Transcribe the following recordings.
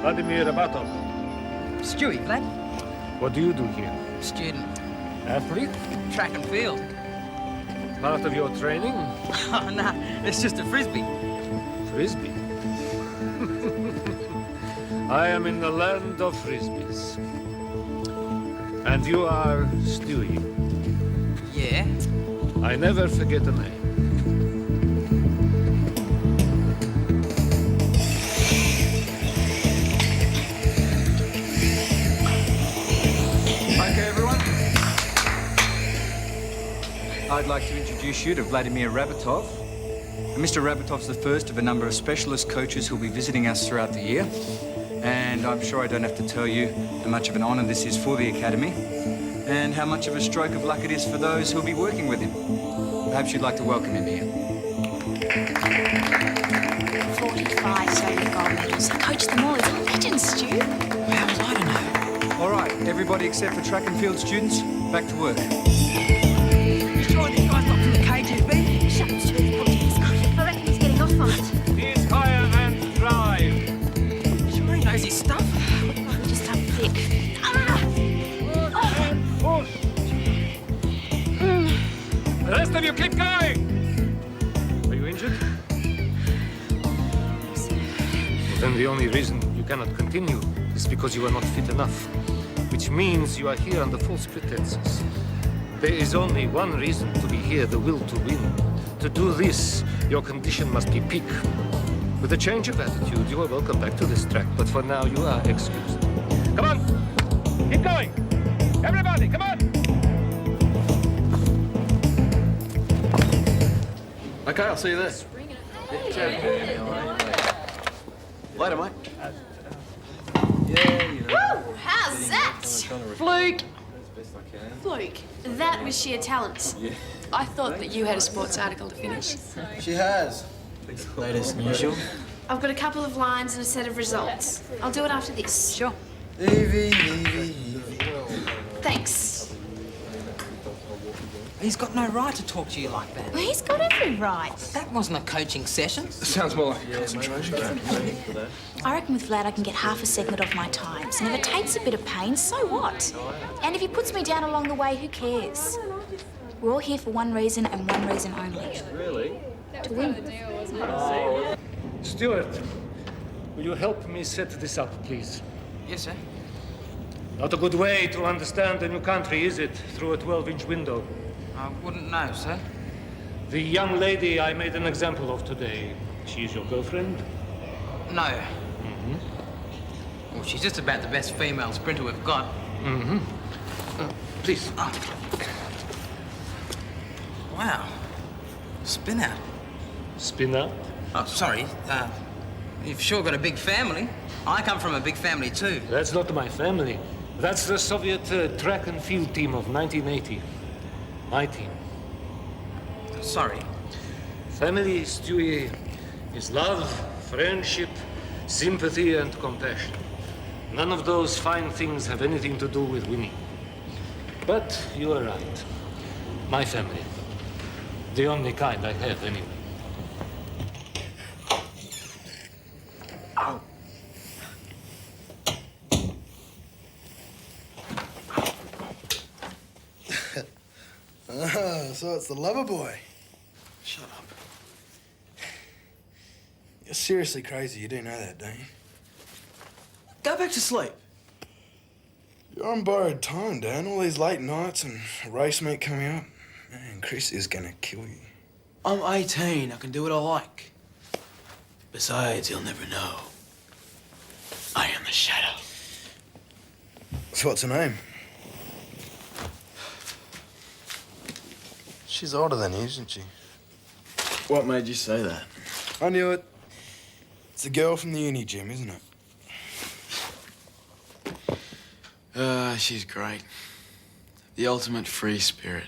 Vladimir Rabatov. Stewie, Vlad. What do you do here? Student. Athlete? Track and field. Part of your training? Oh, nah, it's just a frisbee. Frisbee? I am in the land of frisbees. And you are Stewie. Yeah? I never forget a name. Okay, everyone. I'd like to introduce you to Vladimir Rabatov. And Mr. Rabatov's the first of a number of specialist coaches who'll be visiting us throughout the year. And I'm sure I don't have to tell you how much of an honour this is for the Academy and how much of a stroke of luck it is for those who'll be working with him. Perhaps you'd like to welcome him here. 45 Soviet gold medals. I coached them all. He's a legend, Stu. How was I to know? All right, everybody except for track and field students, back to work. You sure this guy's not from the KGB? Shut up, Stu. I reckon he's getting off on it. He's higher and drive. Sure he knows his stuff. We just have thick. Ah! Push. The rest of you keep going. Are you injured? Then the only reason you cannot continue is because you are not fit enough, which means you are here under false pretenses. There is only one reason to be here, the will to win. To do this, your condition must be peak. With a change of attitude, you are welcome back to this track, but for now you are excused. Come on! Keep going! Everybody, come on! Okay, I'll see you there. Later, mate. Woo! How's that? Fluke. Fluke. That was sheer talent. I thought that you had a sports article to finish. She has. Latest usual. I've got a couple of lines and a set of results. I'll do it after this. Sure. Evie, Evie, Evie. Thanks. He's got no right to talk to you like that. Well, he's got every right. That wasn't a coaching session. Sounds more like a concentration camp. I reckon with Vlad I can get half a second off my times. And if it takes a bit of pain, so what? And if he puts me down along the way, who cares? We're all here for one reason and one reason only. Really? To win. Stuart, will you help me set this up, please? Yes, sir. Not a good way to understand a new country, is it? Through a 12-inch window. I wouldn't know, sir. The young lady I made an example of today, she is your girlfriend? No. Well, she's just about the best female sprinter we've got. Please. Wow. Spin out. Spin out. Oh, sorry. You've sure got a big family. I come from a big family, too. That's not my family. That's the Soviet track and field team of 1980. My team. Sorry. Family, Stewie, is love, friendship, sympathy, and compassion. None of those fine things have anything to do with winning. But you are right. My family. The only kind I have, anyway. so it's the lover boy. Shut up. You're seriously crazy. You do know that, don't you? Go back to sleep. You're on borrowed time, Dan. All these late nights and a race meet coming up. Man, Chris is gonna kill you. I'm 18. I can do what I like. Besides, he'll never know. I am the Shadow. So what's her name? She's older than you, isn't she? What made you say that? I knew it. It's the girl from the uni gym, isn't it? She's great. The ultimate free spirit.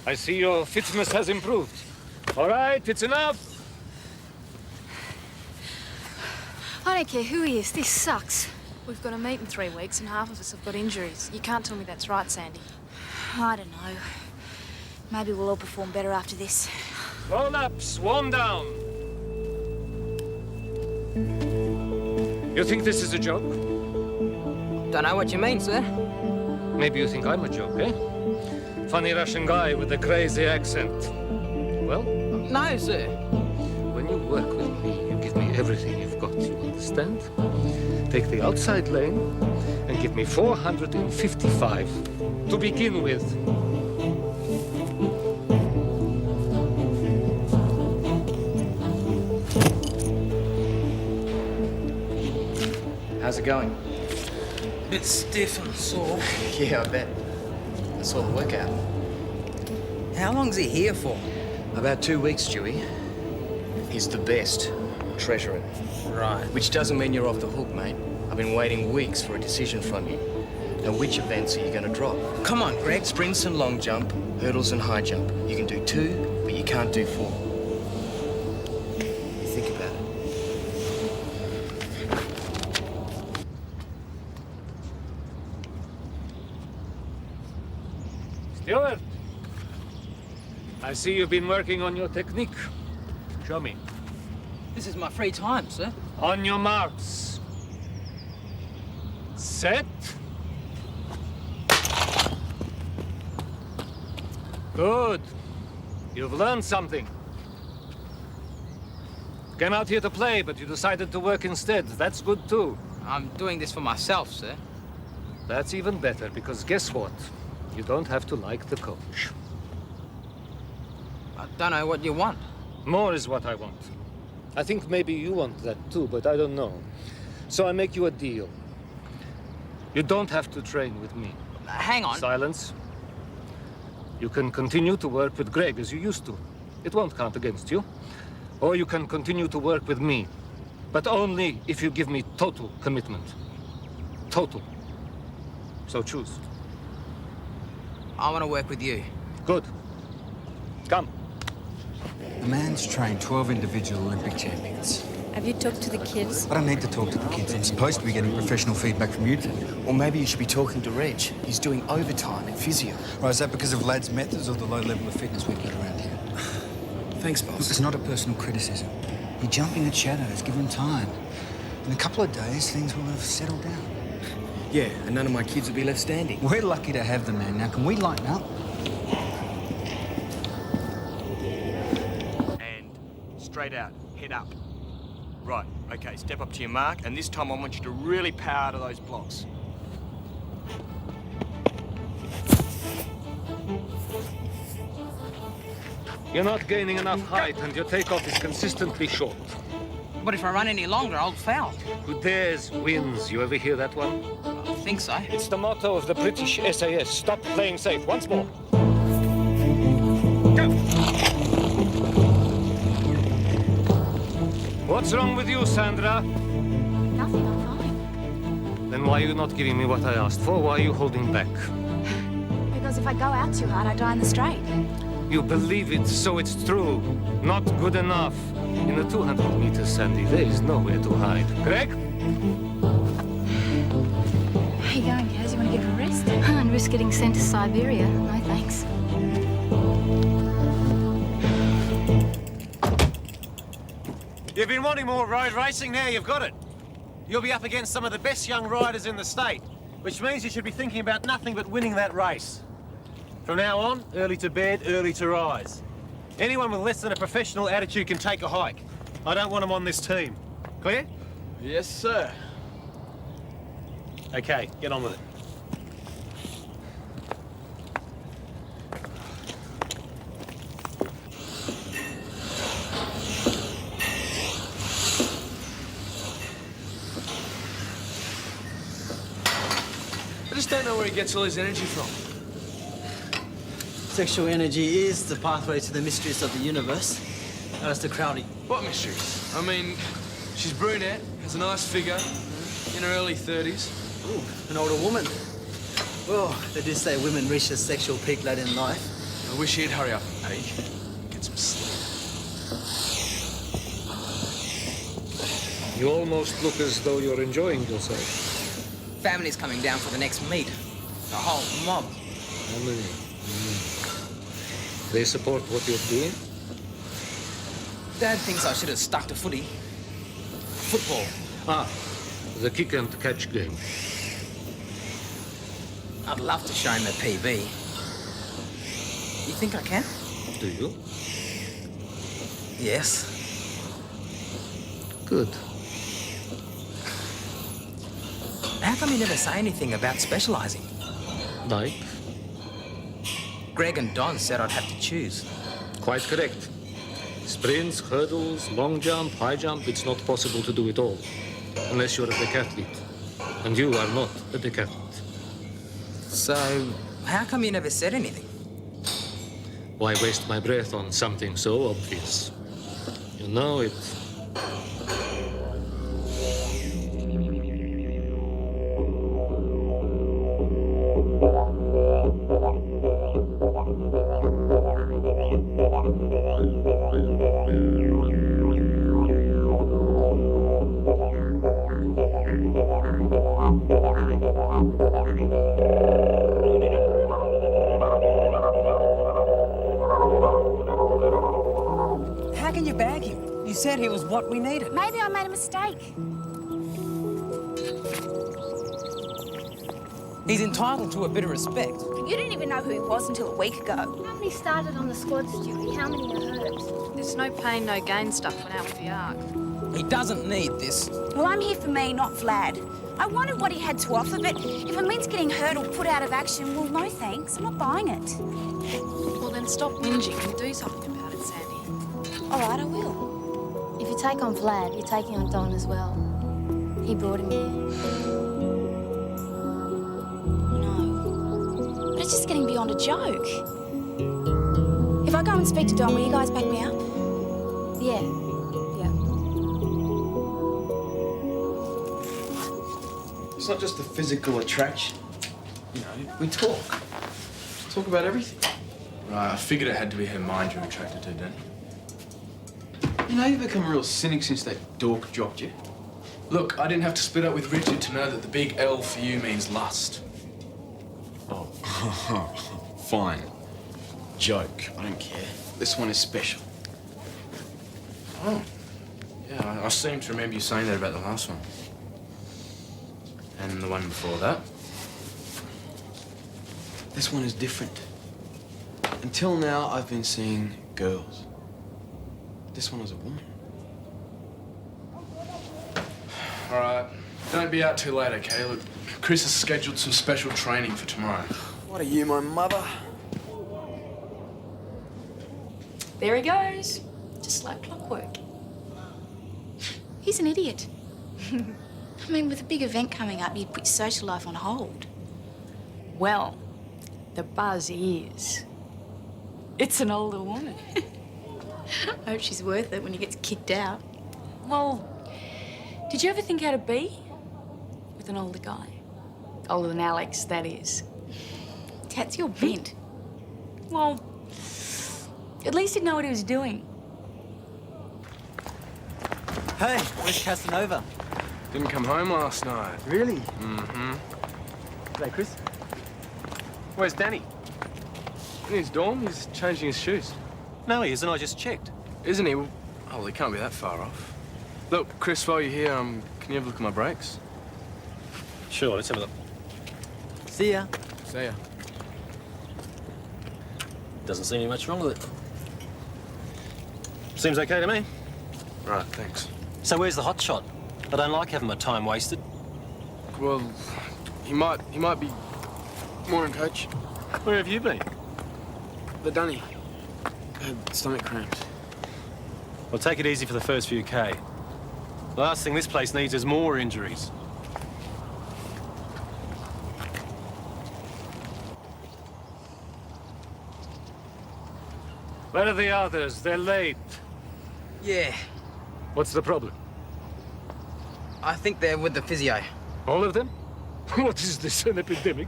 I see your fitness has improved. All right, it's enough. I don't care who he is, this sucks. We've got to meet in 3 weeks and half of us have got injuries. You can't tell me that's right, Sandy. I don't know. Maybe we'll all perform better after this. Roll up, swarm down. You think this is a joke? Don't know what you mean, sir. Maybe you think I'm a joke, eh? Funny Russian guy with a crazy accent. Well, No, sir. when you work with me, you give me everything you've got, you understand? Take the outside lane and give me 455 to begin with. How's it going? Bit stiff and sore. Yeah, I bet. I saw the workout. How long's he here for? About 2 weeks, Dewey. He's the best. Treasure it. Right. Which doesn't mean you're off the hook, mate. I've been waiting weeks for a decision from you. Now, which events are you going to drop? Come on, Greg. Sprints and long jump, hurdles and high jump. You can do 2, but you can't do 4. You think about it. Stuart, I see you've been working on your technique. Show me. This is my free time, sir. On your marks. Set. Good. You've learned something. Came out here to play, but you decided to work instead. That's good too. I'm doing this for myself, sir. That's even better, because guess what? You don't have to like the coach. I don't know what you want. More is what I want. I think maybe you want that too, but I don't know. So I make you a deal. You don't have to train with me. Hang on. Silence. You can continue to work with Greg as you used to. It won't count against you. Or you can continue to work with me. But only if you give me total commitment. Total. So choose. I want to work with you. Good. Come. The man's trained 12 individual Olympic champions. Have you talked to the kids? I don't need to talk to the kids. I'm supposed to be getting professional feedback from you two. Or maybe you should be talking to Reg. He's doing overtime in physio. Right, is that because of Lad's methods or the low level of fitness we get around here? Thanks, boss. It's not a personal criticism. You're jumping at shadows. Give him time. In a couple of days, things will have settled down. Yeah, and none of my kids will be left standing. We're lucky to have the man. Now, can we lighten up? And straight out, head up. Right, okay, step up to your mark, and this time I want you to really power out of those blocks. You're not gaining enough height, and your takeoff is consistently short. But if I run any longer, I'll foul. Who dares wins. You ever hear that one? I think so. It's the motto of the British SAS. Stop playing safe. Once more. Go! What's wrong with you, Sandra? Nothing, I'm fine. Then why are you not giving me what I asked for? Why are you holding back? Because if I go out too hard, I die in the straight. You believe it, so it's true. Not good enough. In the 200 meters, Sandy, there is nowhere to hide. Greg? Where are you going, Kaz? You want to get a rest? And risk getting sent to Siberia? No, thanks. You've been wanting more road racing, now you've got it. you'll be up against some of the best young riders in the state, which means you should be thinking about nothing but winning that race. From now on, early to bed, early to rise. Anyone with less than a professional attitude can take a hike. I don't want them on this team. Clear? Yes, sir. Okay, get on with it. I just don't know where he gets all his energy from. Sexual energy is the pathway to the mysteries of the universe. Alistair Crowley. What mysteries? I mean, she's brunette, has a nice figure, in her early 30s. Ooh, an older woman. Well, they do say women reach their sexual peak late in life. I wish he'd hurry up and peak. Get some sleep. You almost look as though you're enjoying yourself. Family's coming down for the next meet. The whole mob. Family. They support what you're doing? Dad thinks I should have stuck to footy. Football. Ah, the kick and catch game. I'd love to show him a PB. You think I can? Do you? Yes. Good. How come you never say anything about specialising? Like? Greg and Don said I'd have to choose. Quite correct. Sprints, hurdles, long jump, high jump, it's not possible to do it all. Unless you're a decathlete. And you are not a decathlete. So, how come you never said anything? Why waste my breath on something so obvious? You know it. How can you bag him? You said he was what we needed. Maybe I made a mistake. He's entitled to a bit of respect. You didn't even know who he was until a week ago. How many started on the squad, Stewie? How many are hurt? This no pain, no gain stuff went out with the Ark. He doesn't need this. Well, I'm here for me, not Vlad. I wanted what he had to offer, but if it means getting hurt or put out of action, well, no thanks. I'm not buying it. Well, then stop whinging and do something about it, Sandy. All right, I will. If you take on Vlad, you're taking on Don as well. He brought him here. No. But it's just getting beyond a joke. If I go and speak to Don, will you guys back me up? Yeah. Yeah. It's not just the physical attraction. You know, we talk. Talk about everything. Right, I figured it had to be her mind you're attracted to, Danny. You know, you've become a real cynic since that dork dropped you. Look, I didn't have to split up with Richard to know that the big L for you means lust. Oh. Fine. Joke. I don't care. This one is special. Oh. Yeah, I seem to remember you saying that about the last one. And the one before that. This one is different. Until now, I've been seeing girls. This one is a woman. All right, don't be out too late, okay? Look, Chris has scheduled some special training for tomorrow. What are you, my mother? There he goes. Just like clockwork. He's an idiot. I mean, with a big event coming up, you'd put your social life on hold. Well, the buzz is... it's an older woman. I hope she's worth it when he gets kicked out. Well, did you ever think how to be with an older guy? Older than Alex, that is. Tats, you're bent. Well, at least he'd know what he was doing. Hey, where's Casanova? Didn't come home last night. Really? Mm-hmm. G'day, Chris. Where's Danny? In his dorm, he's changing his shoes. No, he isn't. I just checked. Isn't he? Oh, well, he can't be that far off. Look, Chris, while you're here, can you have a look at my brakes? Sure, let's have a look. See ya. See ya. Doesn't seem to be much wrong with it. Seems okay to me. Right, thanks. So where's the hot shot? I don't like having my time wasted. Well, he might be... Morning, Coach. Where have you been? The dunny. Had stomach cramps. Well, take it easy for the first few K. The last thing this place needs is more injuries. Where are the others? They're late. Yeah, What's the problem? I think they're with the physio. All of them? What is this, an epidemic?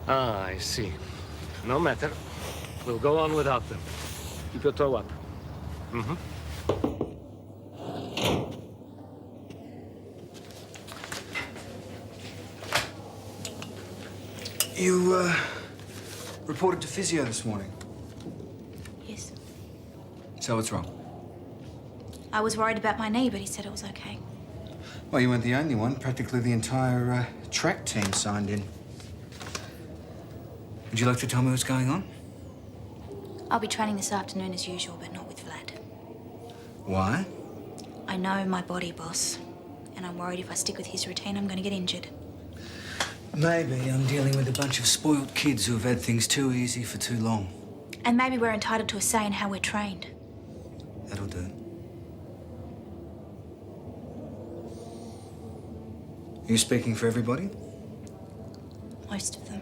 Ah, I see. No matter. We'll go on without them. Keep your toe up. Mm-hmm. You, reported to physio this morning. Yes. So what's wrong? I was worried about my knee, but he said it was okay. Well, you weren't the only one. Practically the entire track team signed in. Would you like to tell me what's going on? I'll be training this afternoon as usual, but not with Vlad. Why? I know my body, boss. And I'm worried if I stick with his routine, I'm going to get injured. Maybe I'm dealing with a bunch of spoiled kids who have had things too easy for too long. And maybe we're entitled to a say in how we're trained. That'll do. Are you speaking for everybody? Most of them.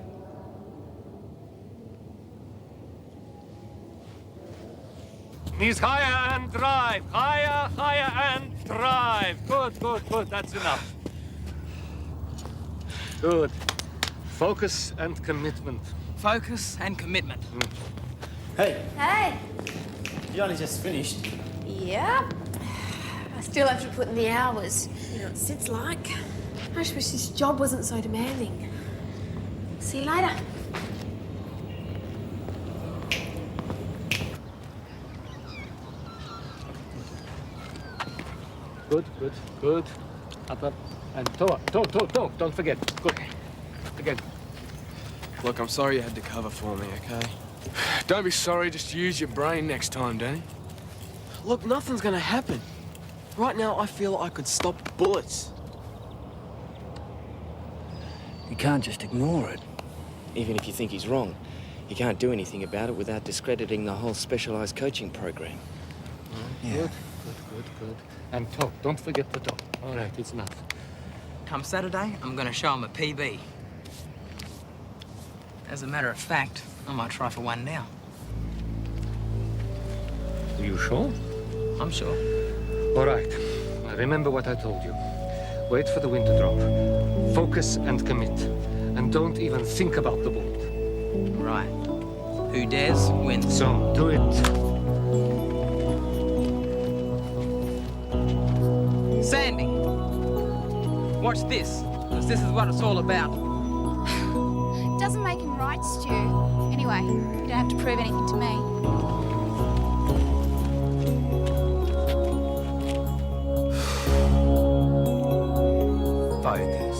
Knees higher and drive. Higher, higher and drive. Good, good, good. That's enough. Good. Focus and commitment. Focus and commitment. Hey, Hey. you only just finished. Yeah. I still have to put in the hours. You know what Sid's like. I just wish this job wasn't so demanding. See you later. Good, good, good. Up, up. And toe up. Toe, toe, toe. Don't forget. Good. Again. Look, I'm sorry you had to cover for me, okay? Don't be sorry, just use your brain next time, Danny. Look, nothing's gonna happen. Right now, I feel I could stop bullets. You can't just ignore it. Even if you think he's wrong, you can't do anything about it without discrediting the whole specialized coaching program. Yeah. Good, good, good, good. And toe. Don't forget the toe. All right, it's enough. Come Saturday, I'm going to show him a PB. As a matter of fact, I might try for one now. Are you sure? I'm sure. All right. Now remember what I told you. Wait for the wind to drop. Focus and commit. And don't even think about the bolt. Right. Who dares wins. So, do it. Sandy, watch this, because this is what it's all about. Doesn't make him right, Stu. Anyway, you don't have to prove anything to me. Focus.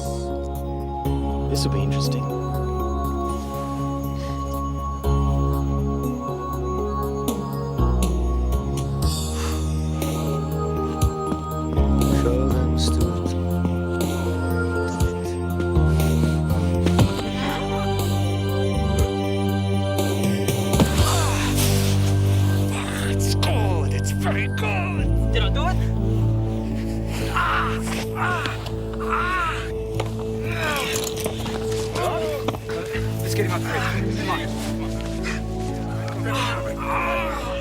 This will be interesting. Show them, Stuart. It's good. It's very good. Did I do it? Let's get him up there. Come on.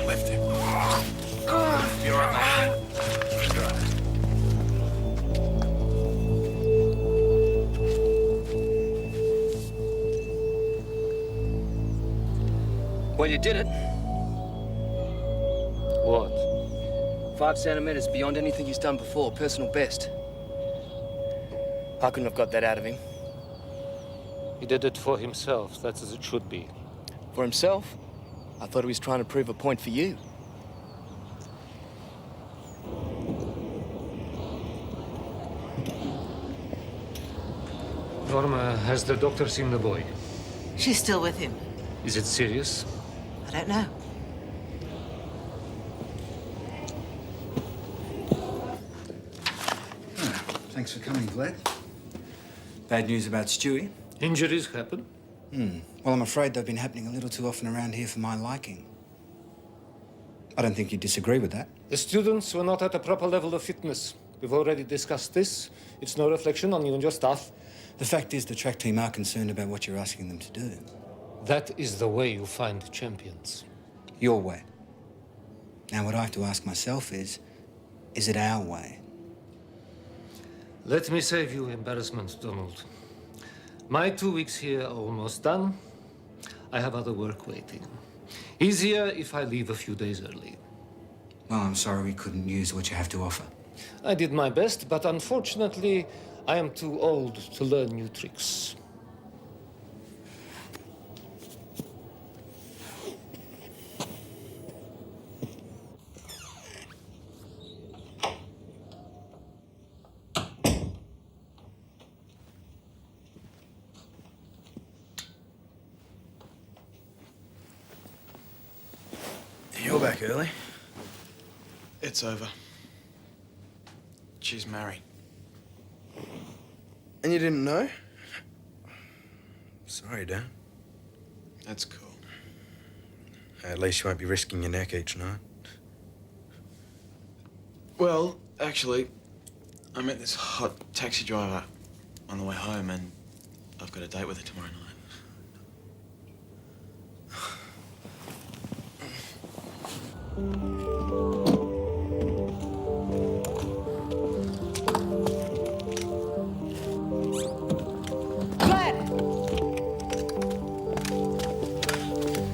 Lift him. You're right. Well, you did it. What? 5 centimeters beyond anything he's done before, personal best. I couldn't have got that out of him. He did it for himself. That's as it should be. For himself, I thought he was trying to prove a point for you. Norma, has the doctor seen the boy? She's still with him. Is it serious? I don't know. Thanks for coming, Vlad. Bad news about Stewie? Injuries happen. Well, I'm afraid they've been happening a little too often around here for my liking. I don't think you disagree with that. The students were not at a proper level of fitness. We've already discussed this. It's no reflection on you and your staff. The fact is the track team are concerned about what you're asking them to do. That is the way you find champions. Your way. Now, what I have to ask myself is it our way? Let me save you embarrassment, Donald. My 2 weeks here are almost done. I have other work waiting. Easier if I leave a few days early. Well, I'm sorry we couldn't use what you have to offer. I did my best, but unfortunately, I am too old to learn new tricks. You're back early. It's over. She's married. And you didn't know? Sorry, Dan. That's cool. At least you won't be risking your neck each night. Well, actually, I met this hot taxi driver on the way home, and I've got a date with her tomorrow night. Vlad!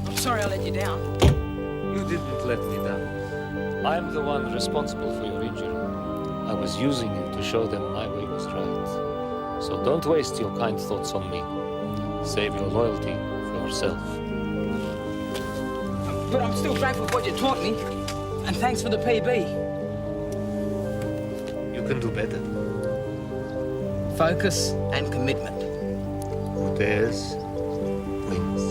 I'm sorry I let you down. You didn't let me down. I'm the one responsible for your injury. I was using you to show them my way was right. So don't waste your kind thoughts on me. Save your loyalty for yourself. But I'm still grateful for what you taught me. And thanks for the PB. You can do better. Focus and commitment. Who dares wins.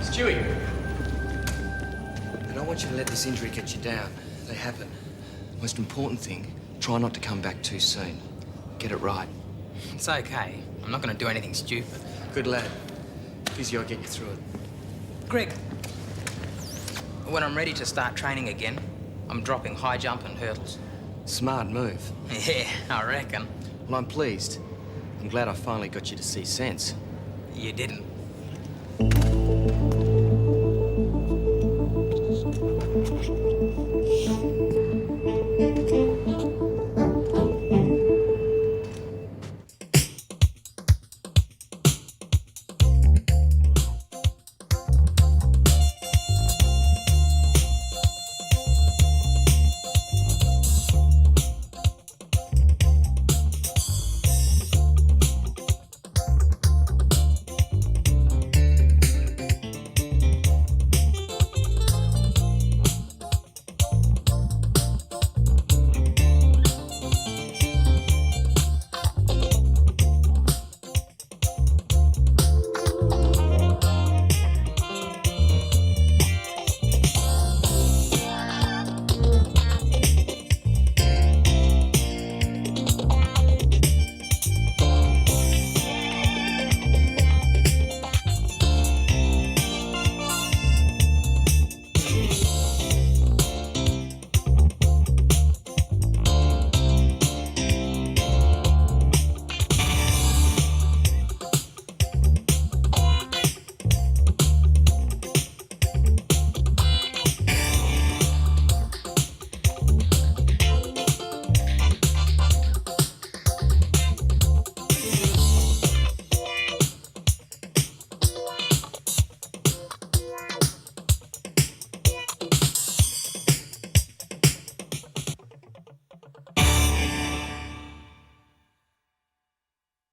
Stewie! I don't want you to let this injury get you down. They happen. Most important thing, try not to come back too soon. Get it right. It's okay. I'm not going to do anything stupid. Good lad. Physio will get you through it. Greg, when I'm ready to start training again, I'm dropping high jump and hurdles. Smart move. Yeah, I reckon. Well, I'm pleased. I'm glad I finally got you to see sense. You didn't.